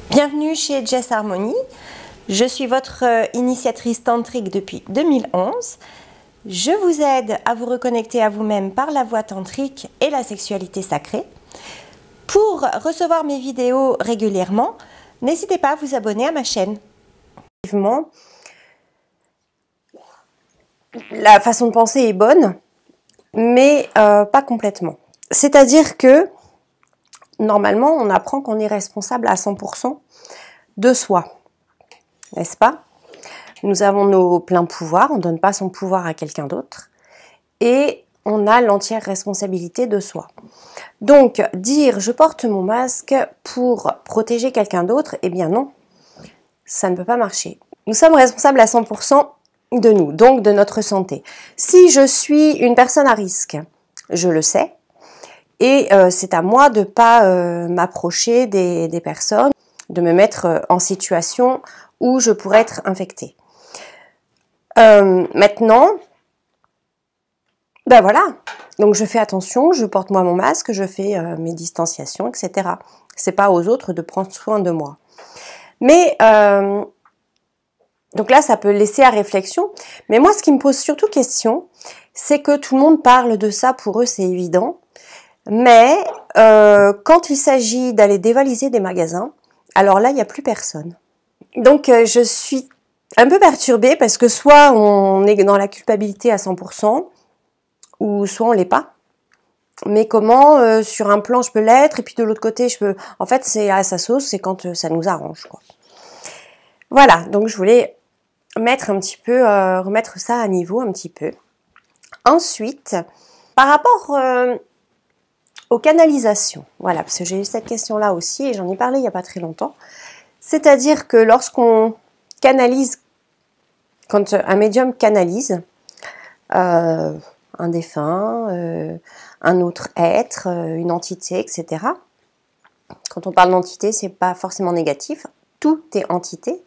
Bienvenue chez Jess Harmony. Je suis votre initiatrice tantrique depuis 2011. Je vous aide à vous reconnecter à vous-même par la voie tantrique et la sexualité sacrée. Pour recevoir mes vidéos régulièrement, n'hésitez pas à vous abonner à ma chaîne. La façon de penser est bonne, mais pas complètement. C'est-à-dire que normalement, on apprend qu'on est responsable à 100% de soi, n'est-ce pas? Nous avons nos pleins pouvoirs, on ne donne pas son pouvoir à quelqu'un d'autre, et on a l'entière responsabilité de soi. Donc, dire « je porte mon masque pour protéger quelqu'un d'autre », eh bien non, ça ne peut pas marcher. Nous sommes responsables à 100% de nous, donc de notre santé. Si je suis une personne à risque, je le sais, et c'est à moi de ne pas m'approcher des personnes, de me mettre en situation où je pourrais être infectée. Maintenant, ben voilà, donc je fais attention, je porte moi mon masque, je fais mes distanciations, etc. C'est pas aux autres de prendre soin de moi. Mais, donc là, ça peut laisser à réflexion. Mais moi, ce qui me pose surtout question, c'est que tout le monde parle de ça, pour eux, c'est évident. Mais quand il s'agit d'aller dévaliser des magasins, alors là, il n'y a plus personne. Donc, je suis un peu perturbée parce que soit on est dans la culpabilité à 100%, ou soit on l'est pas. Mais comment, sur un plan, je peux l'être, et puis de l'autre côté, je peux... En fait, c'est à sa sauce, c'est quand ça nous arrange, quoi. Voilà, donc je voulais mettre un petit peu, remettre ça à niveau un petit peu. Ensuite, par rapport... aux canalisations, voilà, parce que j'ai eu cette question-là aussi et j'en ai parlé il n'y a pas très longtemps. C'est-à-dire que lorsqu'on canalise, quand un médium canalise un défunt, un autre être, une entité, etc. Quand on parle d'entité, c'est pas forcément négatif, tout est entité,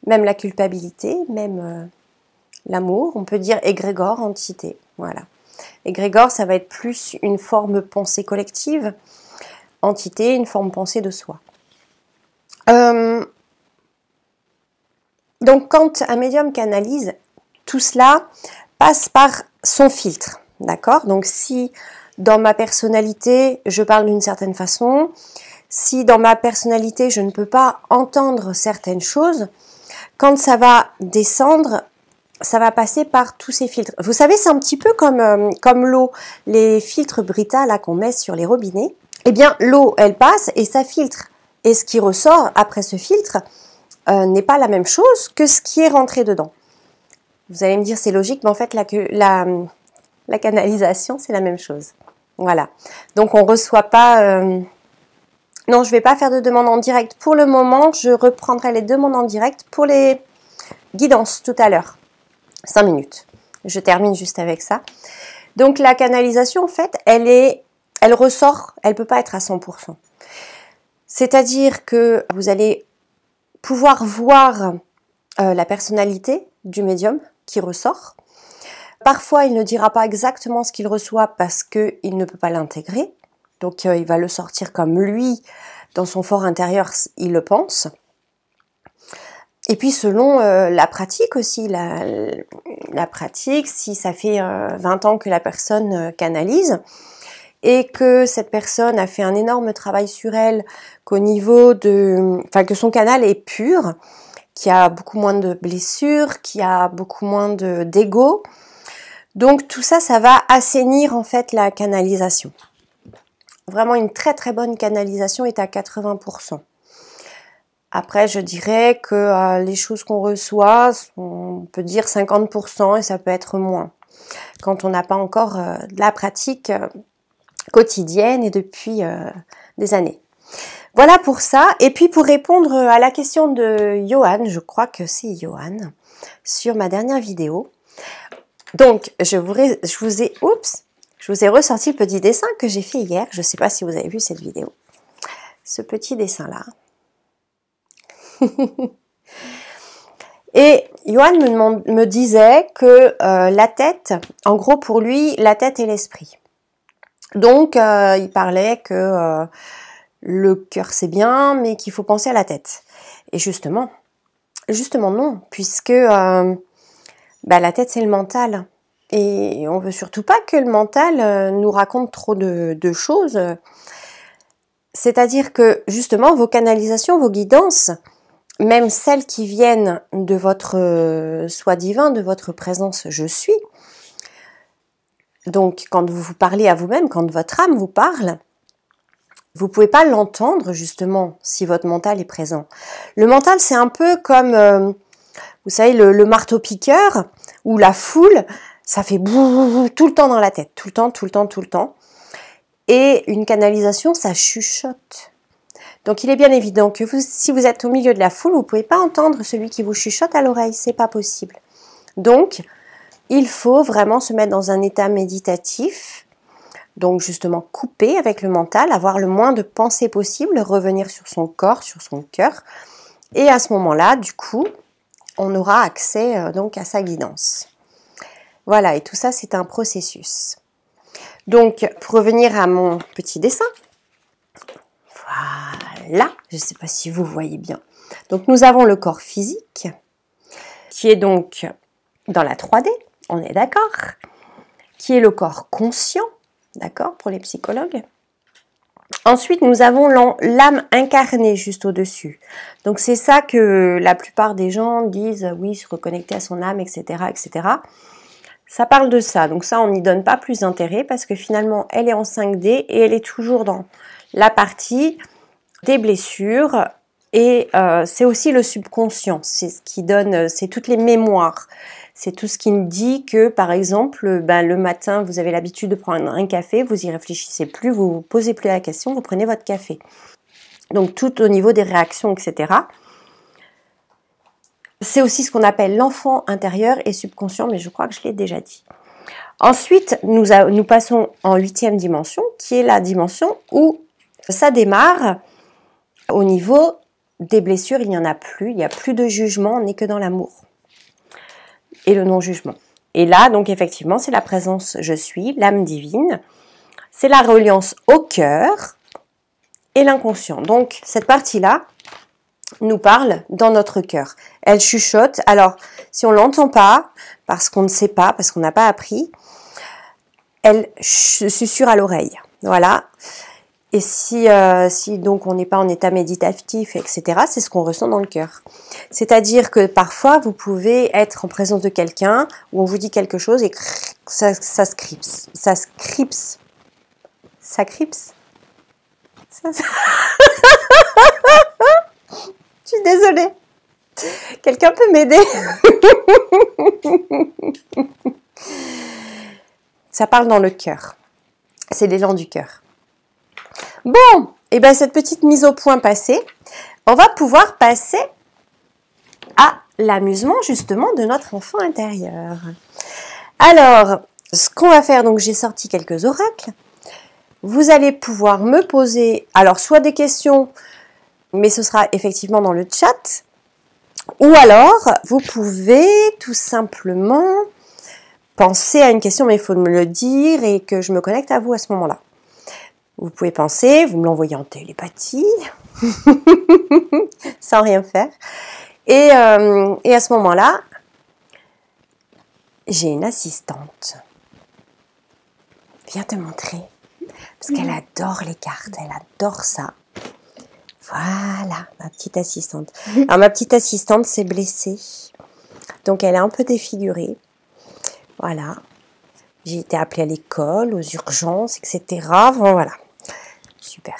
même la culpabilité, même l'amour, on peut dire égrégore, entité, voilà. Égrégore, ça va être plus une forme pensée collective. Entité, une forme pensée de soi. Donc, quand un médium canalise, tout cela passe par son filtre. D'accord? Donc, si dans ma personnalité, je parle d'une certaine façon, si dans ma personnalité, je ne peux pas entendre certaines choses, quand ça va descendre, ça va passer par tous ces filtres. Vous savez, c'est un petit peu comme l'eau, les filtres Brita là qu'on met sur les robinets. Eh bien, l'eau, elle passe et ça filtre. Et ce qui ressort après ce filtre n'est pas la même chose que ce qui est rentré dedans. Vous allez me dire, c'est logique, mais en fait, la canalisation, c'est la même chose. Voilà. Donc, on ne reçoit pas... Non, je ne vais pas faire de demande en direct pour le moment. Je reprendrai les demandes en direct pour les guidances tout à l'heure. 5 minutes. Je termine juste avec ça. Donc la canalisation, en fait, elle ressort, elle ne peut pas être à 100%. C'est-à-dire que vous allez pouvoir voir la personnalité du médium qui ressort. Parfois, il ne dira pas exactement ce qu'il reçoit parce qu'il ne peut pas l'intégrer. Donc il va le sortir comme lui, dans son fort intérieur, il le pense. Et puis selon la pratique aussi, la pratique, si ça fait 20 ans que la personne canalise et que cette personne a fait un énorme travail sur elle, qu'au niveau de, enfin que son canal est pur, qu'il y a beaucoup moins de blessures, qu'il y a beaucoup moins d'ego, donc tout ça, ça va assainir en fait la canalisation. Vraiment une très très bonne canalisation est à 80%. Après, je dirais que les choses qu'on reçoit, on peut dire 50% et ça peut être moins. Quand on n'a pas encore de la pratique quotidienne et depuis des années. Voilà pour ça. Et puis pour répondre à la question de Johan, je crois que c'est Johan, sur ma dernière vidéo. Donc, je vous ai ressorti le petit dessin que j'ai fait hier. Je ne sais pas si vous avez vu cette vidéo. Ce petit dessin-là. Et Johan me disait que la tête, en gros pour lui, la tête et l'esprit. Donc il parlait que le cœur c'est bien, mais qu'il faut penser à la tête. Et justement non, puisque la tête c'est le mental. Et on veut surtout pas que le mental nous raconte trop de choses. C'est-à-dire que justement vos canalisations, vos guidances, même celles qui viennent de votre soi divin, de votre présence je suis, donc quand vous vous parlez à vous-même, quand votre âme vous parle, vous pouvez pas l'entendre justement si votre mental est présent. Le mental c'est un peu comme, vous savez, le marteau-piqueur ou la foule, ça fait bouh tout le temps dans la tête, tout le temps. Et une canalisation, ça chuchote. Donc il est bien évident que si vous êtes au milieu de la foule, vous ne pouvez pas entendre celui qui vous chuchote à l'oreille, c'est pas possible. Donc il faut vraiment se mettre dans un état méditatif, donc justement couper avec le mental, avoir le moins de pensées possible, revenir sur son corps, sur son cœur, et à ce moment-là, du coup, on aura accès donc à sa guidance. Voilà, et tout ça c'est un processus. Donc pour revenir à mon petit dessin, voilà, je ne sais pas si vous voyez bien. Donc nous avons le corps physique, qui est donc dans la 3D, on est d'accord, qui est le corps conscient, d'accord, pour les psychologues. Ensuite, nous avons l'âme incarnée juste au-dessus. Donc c'est ça que la plupart des gens disent, oui, se reconnecter à son âme, etc., etc. Ça parle de ça, donc ça on n'y donne pas plus d'intérêt parce que finalement elle est en 5D et elle est toujours dans la partie des blessures et c'est aussi le subconscient, c'est ce qui donne, c'est toutes les mémoires, c'est tout ce qui nous dit que par exemple le matin vous avez l'habitude de prendre un café, vous y réfléchissez plus, vous vous posez plus la question, vous prenez votre café. Donc tout au niveau des réactions, etc. C'est aussi ce qu'on appelle l'enfant intérieur et subconscient, mais je crois que je l'ai déjà dit. Ensuite, nous passons en 8e dimension, qui est la dimension où ça démarre au niveau des blessures, il n'y en a plus, il n'y a plus de jugement, on n'est que dans l'amour et le non-jugement. Et là, donc effectivement, c'est la présence je suis, l'âme divine, c'est la reliance au cœur et l'inconscient. Donc cette partie-là nous parle dans notre cœur. Elle chuchote. Alors, si on l'entend pas, parce qu'on ne sait pas, parce qu'on n'a pas appris, elle susurre à l'oreille. Voilà. Et si donc on n'est pas en état méditatif, etc., c'est ce qu'on ressent dans le cœur. C'est-à-dire que parfois, vous pouvez être en présence de quelqu'un où on vous dit quelque chose et ça se cripse. Ça se cripse. Ça cripse. Je suis désolée. Quelqu'un peut m'aider? Ça parle dans le cœur. C'est l'élan du cœur. Bon, et bien cette petite mise au point passée, on va pouvoir passer à l'amusement justement de notre enfant intérieur. Alors, ce qu'on va faire, donc j'ai sorti quelques oracles. Vous allez pouvoir me poser, alors soit des questions, mais ce sera effectivement dans le chat, ou alors vous pouvez tout simplement penser à une question, mais il faut me le dire et que je me connecte à vous à ce moment-là. Vous pouvez penser, vous me l'envoyez en télépathie, sans rien faire. Et à ce moment-là, j'ai une assistante. Viens te montrer. Parce qu'elle adore les cartes, elle adore ça. Voilà, ma petite assistante. Alors, ma petite assistante s'est blessée. Donc, elle est un peu défigurée. Voilà. J'ai été appelée à l'école, aux urgences, etc. Bon, voilà. Super.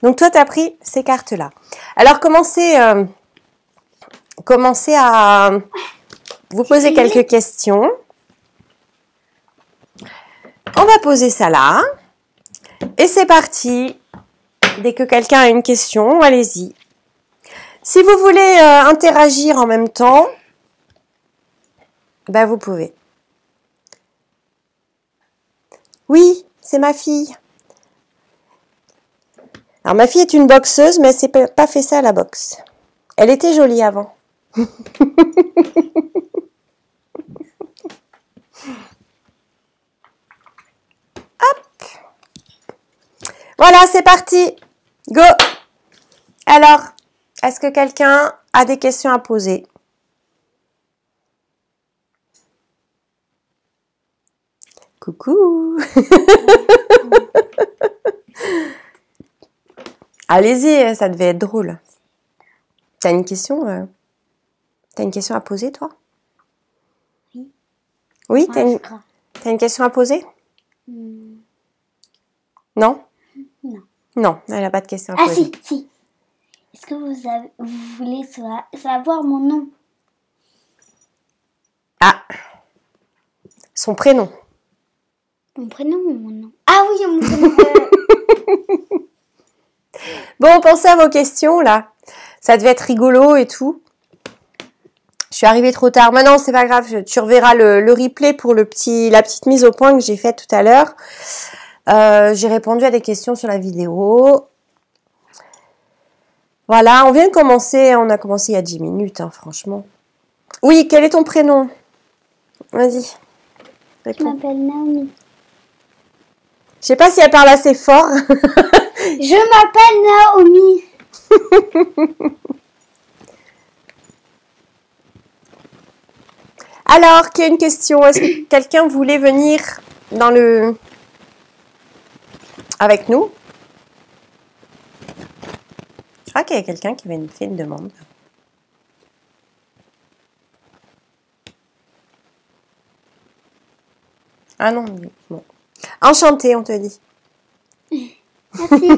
Donc, toi, tu as pris ces cartes-là. Alors, commencez à vous poser quelques questions. On va poser ça là. Et c'est parti. Dès que quelqu'un a une question, allez-y. Si vous voulez interagir en même temps, ben vous pouvez. Oui, c'est ma fille. Alors ma fille est une boxeuse, mais elle s'est pas fait ça à la boxe. Elle était jolie avant. Hop. Voilà, c'est parti. Go. Alors, est-ce que quelqu'un a des questions à poser? Coucou. Allez-y, ça devait être drôle. T'as une question à poser, toi? Oui. Oui, t'as une question à poser? Non? Non. Non, elle n'a pas de question à Ah poser. si. Est-ce que vous voulez savoir mon nom? Ah, son prénom. Mon prénom ou mon nom? Ah oui, mon prénom. Bon, pensez à vos questions, là. Ça devait être rigolo et tout. Je suis arrivée trop tard. Mais non, c'est pas grave. Tu reverras le replay pour la petite mise au point que j'ai faite tout à l'heure. J'ai répondu à des questions sur la vidéo. Voilà, on vient de commencer. On a commencé il y a 10 minutes, hein, franchement. Oui, quel est ton prénom? Vas-y. Je m'appelle Naomi. Je sais pas si elle parle assez fort. Je m'appelle Naomi. Alors, qui a une question? Est-ce que quelqu'un voulait venir avec nous? Je crois qu'il y a quelqu'un qui avait fait une demande. Ah non, bon. Enchantée, on te dit. Merci.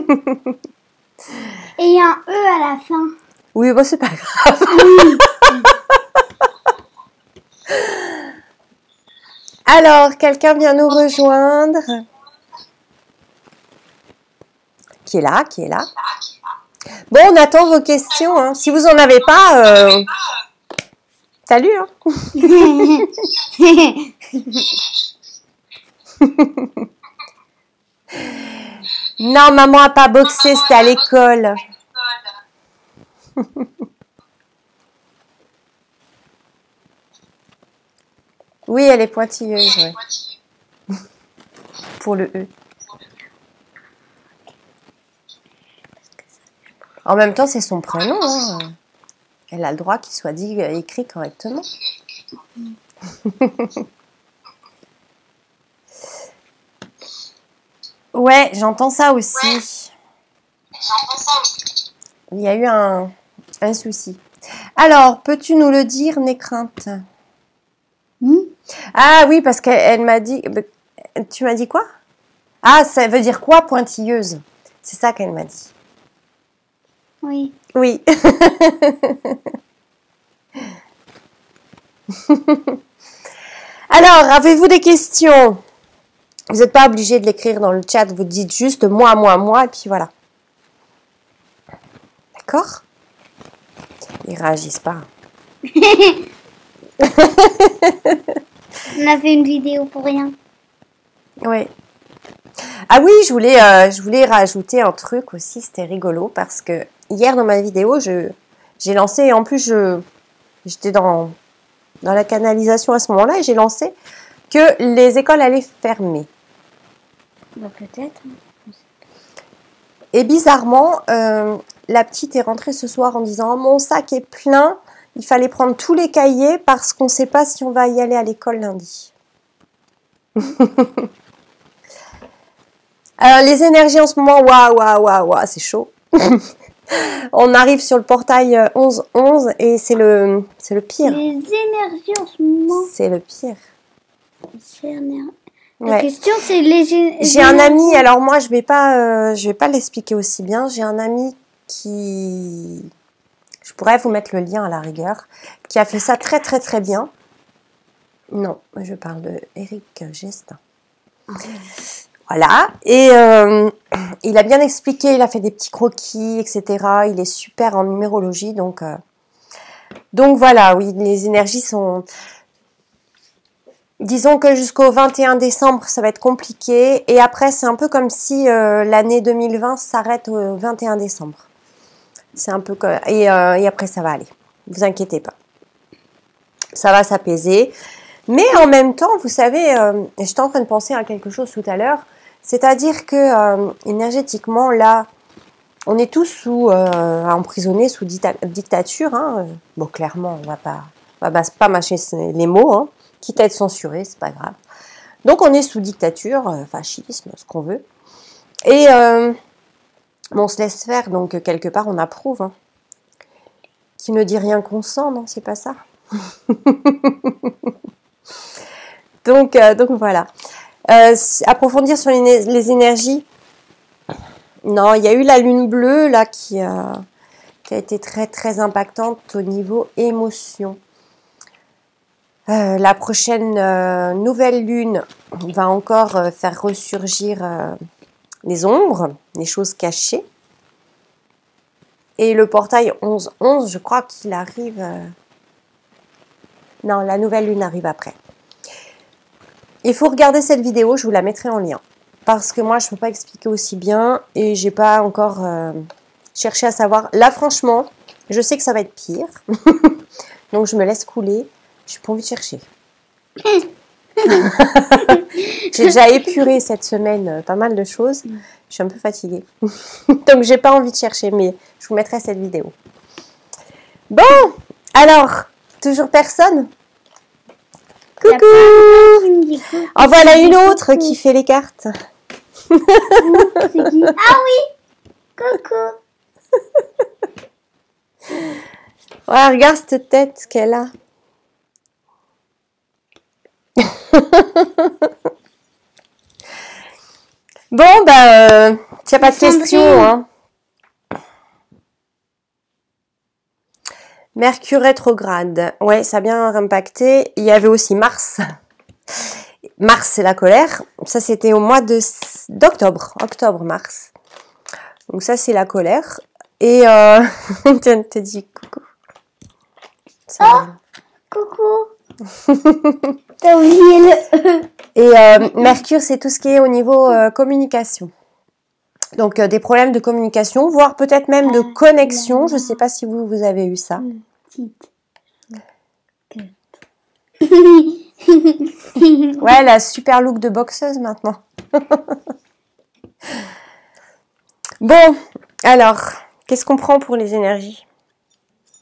Et il y a un E à la fin. Oui, bon, c'est pas grave. Alors, quelqu'un vient nous rejoindre. Qui est là? Bon, on attend vos questions. Hein. Si vous en avez pas, salut. Hein. Non, maman a pas boxé, c'était à l'école. Oui, elle est pointilleuse, ouais. Pour le E. En même temps, c'est son prénom. Hein. Elle a le droit qu'il soit écrit correctement. Ouais, j'entends ça aussi. Il y a eu un souci. Alors, peux-tu nous le dire, Nécrainte? Ah oui, parce qu'elle m'a dit... Tu m'as dit quoi? Ah, ça veut dire quoi, pointilleuse? C'est ça qu'elle m'a dit. Oui. Oui. Alors, avez-vous des questions? Vous n'êtes pas obligé de l'écrire dans le chat, vous dites juste moi, et puis voilà. D'accord? Ils réagissent pas. On a fait une vidéo pour rien. Oui. Ah oui, je voulais rajouter un truc aussi, c'était rigolo, parce que hier dans ma vidéo, j'ai lancé, en plus j'étais dans la canalisation à ce moment-là, et j'ai lancé que les écoles allaient fermer. Bah peut-être. Et bizarrement, la petite est rentrée ce soir en disant « Mon sac est plein, il fallait prendre tous les cahiers parce qu'on ne sait pas si on va y aller à l'école lundi. » Alors, les énergies en ce moment, waouh, c'est chaud. On arrive sur le portail 11-11 et c'est le pire. Les énergies en ce moment. C'est le pire. La question, c'est les... J'ai un ami, alors moi, je vais pas l'expliquer aussi bien. J'ai un ami qui... Je pourrais vous mettre le lien à la rigueur, qui a fait ça très, très, très bien. Non, je parle de Eric Gestin. Voilà, et il a bien expliqué, il a fait des petits croquis, etc. Il est super en numérologie, donc voilà, oui, les énergies sont... Disons que jusqu'au 21 décembre, ça va être compliqué, et après, c'est un peu comme si l'année 2020 s'arrête au 21 décembre. C'est un peu comme... Et après, ça va aller, ne vous inquiétez pas. Ça va s'apaiser. Mais en même temps, vous savez, j'étais en train de penser à quelque chose tout à l'heure. C'est-à-dire que énergétiquement, là, on est tous emprisonnés sous dictature. Hein. Bon, clairement, on va pas mâcher les mots, hein. Quitte à être censuré, c'est pas grave. Donc, on est sous dictature, fascisme, ce qu'on veut. Et on se laisse faire, donc quelque part, on approuve. Hein. Qui ne dit rien consent, non, c'est pas ça. donc voilà. Approfondir sur les énergies. Non, il y a eu la lune bleue là qui a été très très impactante au niveau émotion. La prochaine nouvelle lune va encore faire ressurgir les ombres, les choses cachées. Et le portail 11-11, je crois qu'il arrive... Non, la nouvelle lune arrive après. Il faut regarder cette vidéo, je vous la mettrai en lien. Parce que moi, je ne peux pas expliquer aussi bien et j'ai pas encore cherché à savoir. Là, franchement, je sais que ça va être pire. Donc, je me laisse couler. Je n'ai pas envie de chercher. J'ai déjà épuré cette semaine pas mal de choses. Je suis un peu fatiguée. Donc, j'ai pas envie de chercher, mais je vous mettrai cette vidéo. Bon, alors, toujours personne? Coucou! En voilà une autre qui fait les cartes. Ah oui! Coucou! Ouais, regarde cette tête qu'elle a. Bon, bah, tu n'as pas de questions, hein. Mercure rétrograde. Ouais, ça a bien impacté. Il y avait aussi Mars. Mars, c'est la colère. Ça, c'était au mois d'octobre. Octobre-mars. Donc ça, c'est la colère. Et on te dit coucou. Ça coucou. T'as oublié le E. Et Mercure, c'est tout ce qui est au niveau communication. Donc des problèmes de communication, voire peut-être même de connexion. Je ne sais pas si vous avez eu ça. Ouais, la super look de boxeuse maintenant. Bon, alors, qu'est-ce qu'on prend pour les énergies?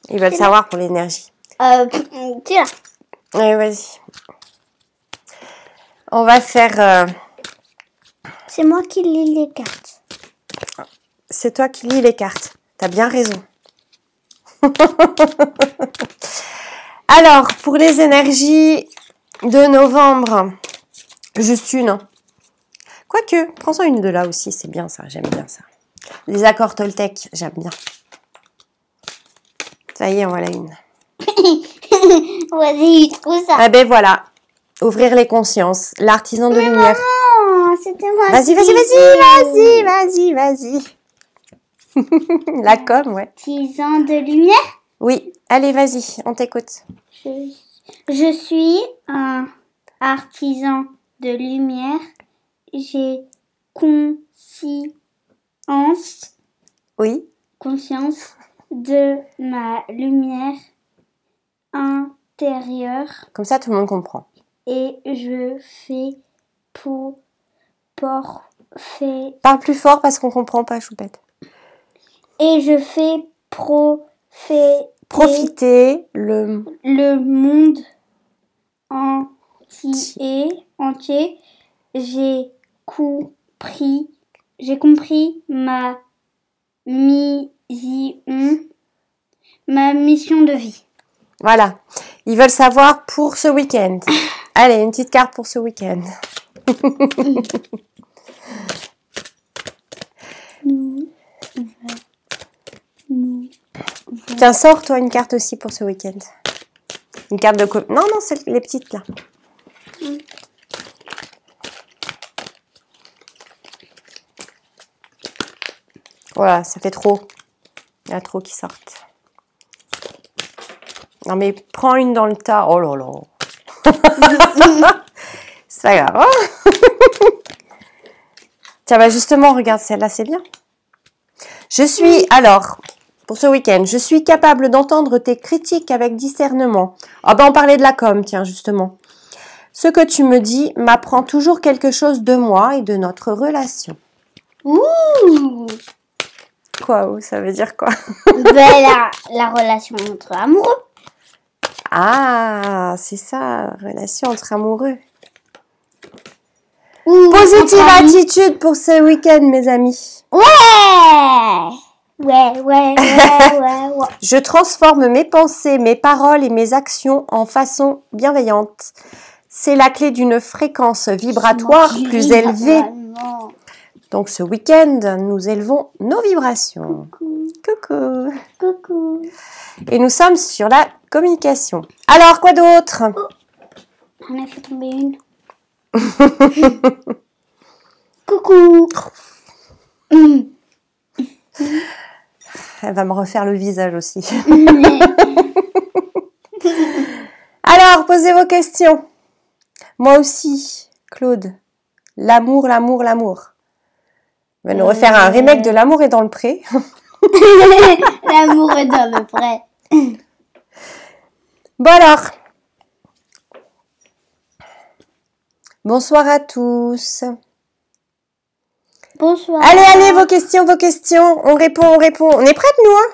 Ils veulent savoir pour l'énergie. Tiens. Allez, vas-y. On va faire... C'est moi qui lis les cartes. C'est toi qui lis les cartes. T'as bien raison. Alors, pour les énergies de novembre, juste une. Quoique, prends-en une de là aussi, c'est bien ça, j'aime bien ça. Les accords Toltec, j'aime bien. Ça y est, en voilà une. Vas-y, trouve ça. Ah ben voilà, ouvrir les consciences, l'artisan de lumière. Maman, c'était moi. Vas-y. La com, ouais. Artisan de lumière. Oui, allez, vas-y, on t'écoute. Je suis un artisan de lumière. J'ai conscience de ma lumière intérieure. Comme ça, tout le monde comprend. Et je fais Parle plus fort parce qu'on comprend pas, choupette. Et je fais profiter le monde entier. J'ai compris ma mission de vie. Voilà. Ils veulent savoir pour ce week-end. Allez, une petite carte pour ce week-end. Tiens, sors toi une carte aussi pour ce week-end. Une carte de... Non, c'est les petites là. Voilà, ça fait trop. Il y a trop qui sortent. Non mais prends une dans le tas. Oh là là. C'est pas grave. Hein. Tiens, bah justement, regarde, celle-là, c'est bien. Alors, pour ce week-end, je suis capable d'entendre tes critiques avec discernement. Ah ben, on parlait de la com, tiens, justement. Ce que tu me dis m'apprend toujours quelque chose de moi et de notre relation. Ouh. Quoi, ça veut dire quoi? Ben, la relation entre amoureux. Ah, c'est ça, relation entre amoureux. Ou Positive entre amis. attitude pour ce week-end, mes amis. Ouais. Ouais. Je transforme mes pensées, mes paroles et mes actions en façon bienveillante. C'est la clé d'une fréquence vibratoire plus élevée. Donc ce week-end, nous élevons nos vibrations. Coucou. Coucou. Et nous sommes sur la communication. Alors, quoi d'autre? On a fait tomber une. Coucou. Elle va me refaire le visage aussi. Alors, posez vos questions. Moi aussi, Claude. L'amour, l'amour, l'amour. On va nous refaire un remake de L'amour est dans le pré. L'amour est dans le pré. Bon alors. Bonsoir à tous. Bonsoir. Allez, vos questions. On répond. On est prêtes, nous, hein?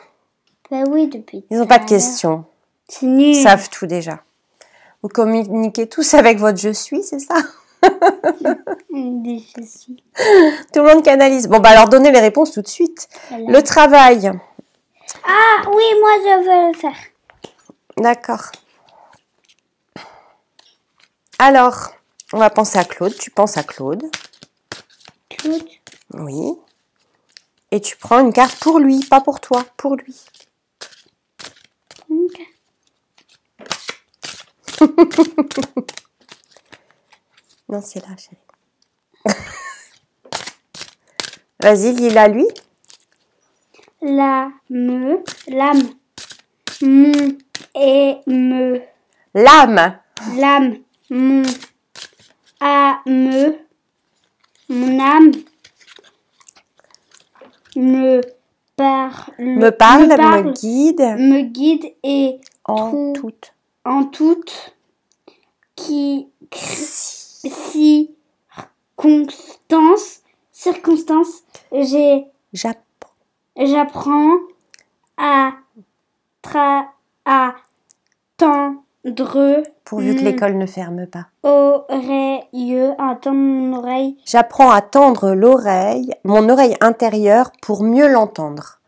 Ben oui, depuis. Ils n'ont pas de questions. C'est nul. Ils savent tout déjà. Vous communiquez tous avec votre je suis, c'est ça? Je suis. Tout le monde canalise. Bon, bah alors donnez les réponses tout de suite. Voilà. Le travail. Ah oui, moi je veux le faire. D'accord. Alors, on va penser à Claude. Tu penses à Claude. Claude. Oui. Et tu prends une carte pour lui, pas pour toi, pour lui. Ok. Non, c'est là, chérie. Vas-y, lis-la lui. L'âme, mon et me. L'âme. L'âme, mon âme, mon âme me Me parle, me guide et en toute. En toute circonstance, j'apprends à tendre Pourvu que l'école ne ferme pas. à tendre mon oreille. J'apprends à tendre mon oreille intérieure pour mieux l'entendre.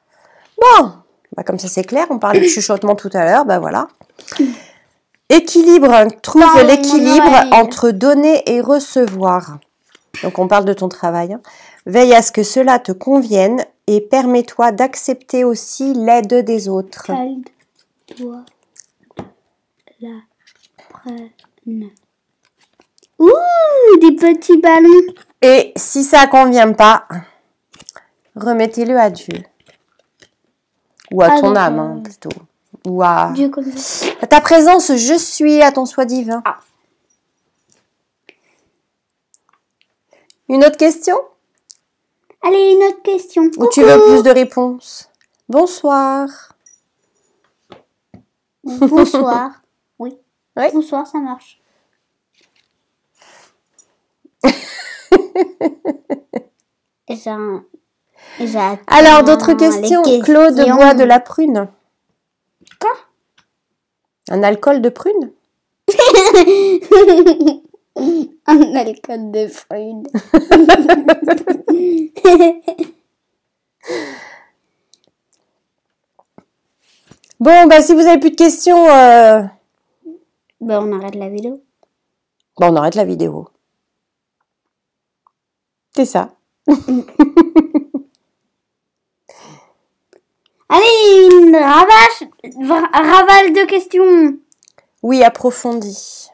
Bon, bah comme ça c'est clair, on parlait de chuchotement tout à l'heure, bah voilà. Équilibre, trouve l'équilibre entre donner et recevoir. Donc on parle de ton travail. Hein. Veille à ce que cela te convienne et permets-toi d'accepter aussi l'aide des autres. Calme-toi, la prenne. Ouh, des petits ballons. Et si ça ne convient pas, remettez-le à Dieu. Ou à ton âme, hein, plutôt. Ou à Dieu comme ça. À ta présence, je suis, à ton soi divin. Ah. Une autre question? Allez, une autre question. Ou Coucou. tu veux plus de réponses? Bonsoir. Bonsoir. Oui. Oui. Bonsoir, ça marche. Alors, d'autres questions? Claude boit de la prune. Quoi? Un alcool de prune? Un alcool de prune. Bon, bah si vous avez plus de questions, Ben, on arrête la vidéo. Bon, on arrête la vidéo. C'est ça. Allez, une raval de questions. Oui, approfondi.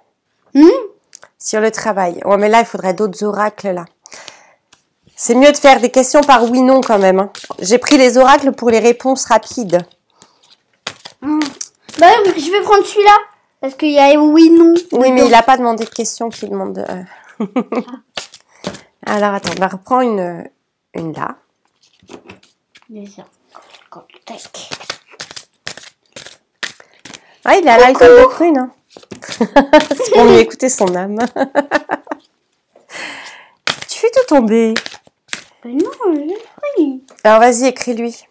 Sur le travail. Ouais, mais là, il faudrait d'autres oracles, là. C'est mieux de faire des questions par oui-non, quand même. Hein. J'ai pris les oracles pour les réponses rapides. Bah, je vais prendre celui-là. Parce qu'il y a oui-non. Oui, mais il n'a pas demandé de questions qu'il demande. Alors, attends, on va reprendre une là. Déjà. Ah, il a l'alcool de prune. Hein. C'est pour mieux écouter son âme. Tu fais tout tomber. Non, j'ai pris. Alors vas-y, écris-lui.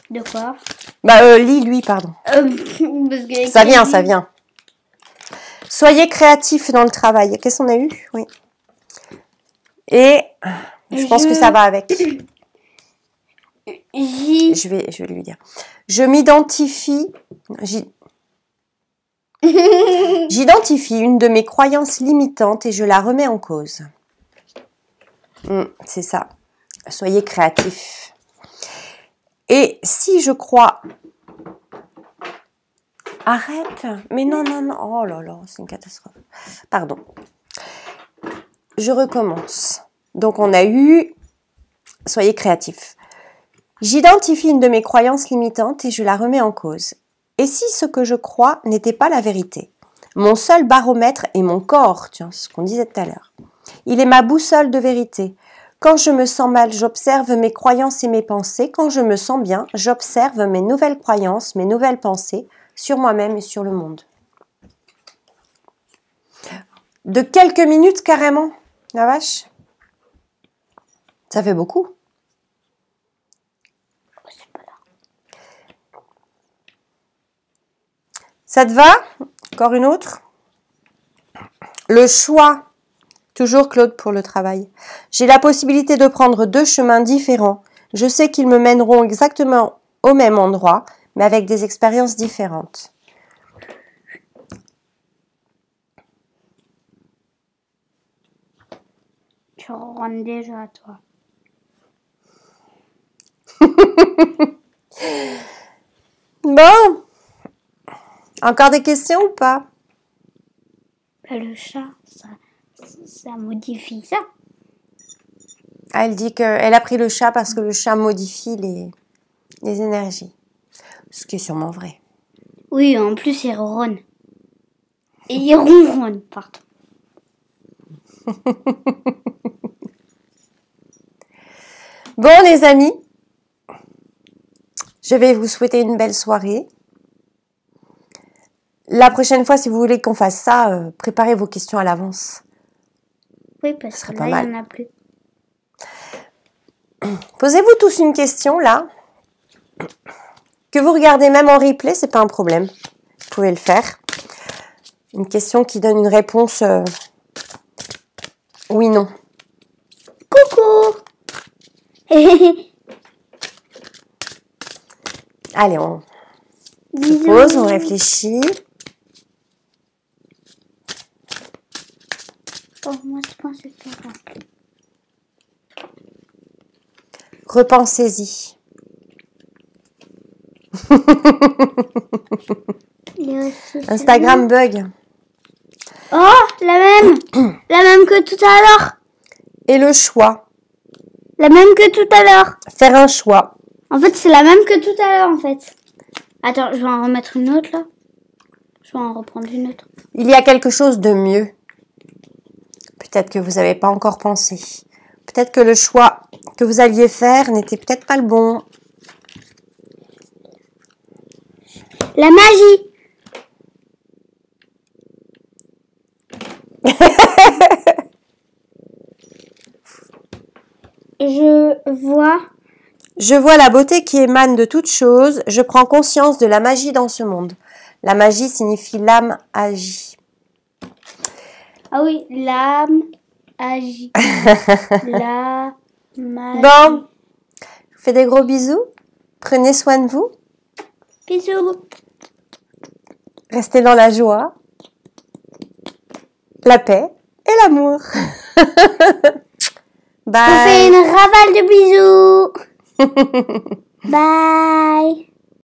De quoi? Bah, lis-lui, pardon. Parce que Ça vient, ça vient. Soyez créatifs dans le travail. Qu'est-ce qu'on a eu? Oui. Et je pense que ça va avec. Je vais lui dire. Je m'identifie. J'identifie une de mes croyances limitantes et je la remets en cause. C'est ça. Soyez créatifs. Et si je crois... Arrête. Mais non, non, non. Oh là là, c'est une catastrophe. Pardon. Je recommence. Donc, on a eu... Soyez créatifs. J'identifie une de mes croyances limitantes et je la remets en cause. Et si ce que je crois n'était pas la vérité? Mon seul baromètre est mon corps, tiens, c'est ce qu'on disait tout à l'heure. Il est ma boussole de vérité. Quand je me sens mal, j'observe mes croyances et mes pensées. Quand je me sens bien, j'observe mes nouvelles croyances, mes nouvelles pensées sur moi-même et sur le monde. De quelques minutes carrément, la vache. Ça fait beaucoup. Ça te va? Encore une autre? Le choix. Toujours Claude pour le travail. J'ai la possibilité de prendre 2 chemins différents. Je sais qu'ils me mèneront exactement au même endroit, mais avec des expériences différentes. Tu rentres déjà, toi. Bon. Encore des questions ou pas? Le chat, ça modifie ça. Ah, elle dit qu'elle a pris le chat parce que le chat modifie les énergies. Ce qui est sûrement vrai. Oui, en plus, il ronronne. Et il ronronne, pardon. Bon, les amis, je vais vous souhaiter une belle soirée. La prochaine fois, si vous voulez qu'on fasse ça, préparez vos questions à l'avance. Oui, parce que là, il n'y en a plus. Posez-vous tous une question, là. Que vous regardez même en replay, c'est pas un problème. Vous pouvez le faire. Une question qui donne une réponse oui, non. Coucou. Allez, on se pose, on réfléchit. Oh, moi, je pense que c'est ça. Repensez-y. Instagram bug. Oh, la même. La même que tout à l'heure. Et le choix. La même que tout à l'heure. Faire un choix. En fait, c'est la même que tout à l'heure, en fait. Attends, je vais en remettre une autre, là. Je vais en reprendre une autre. Il y a quelque chose de mieux. Peut-être que vous n'avez pas encore pensé. Peut-être que le choix que vous alliez faire n'était peut-être pas le bon. La magie. Je vois la beauté qui émane de toute chose. Je prends conscience de la magie dans ce monde. La magie signifie l'âme agit. Ah oui, l'âme agit. La magie. Bon, je vous fais des gros bisous. Prenez soin de vous. Bisous. Restez dans la joie, la paix et l'amour. Bye. On fait une ravale de bisous. Bye.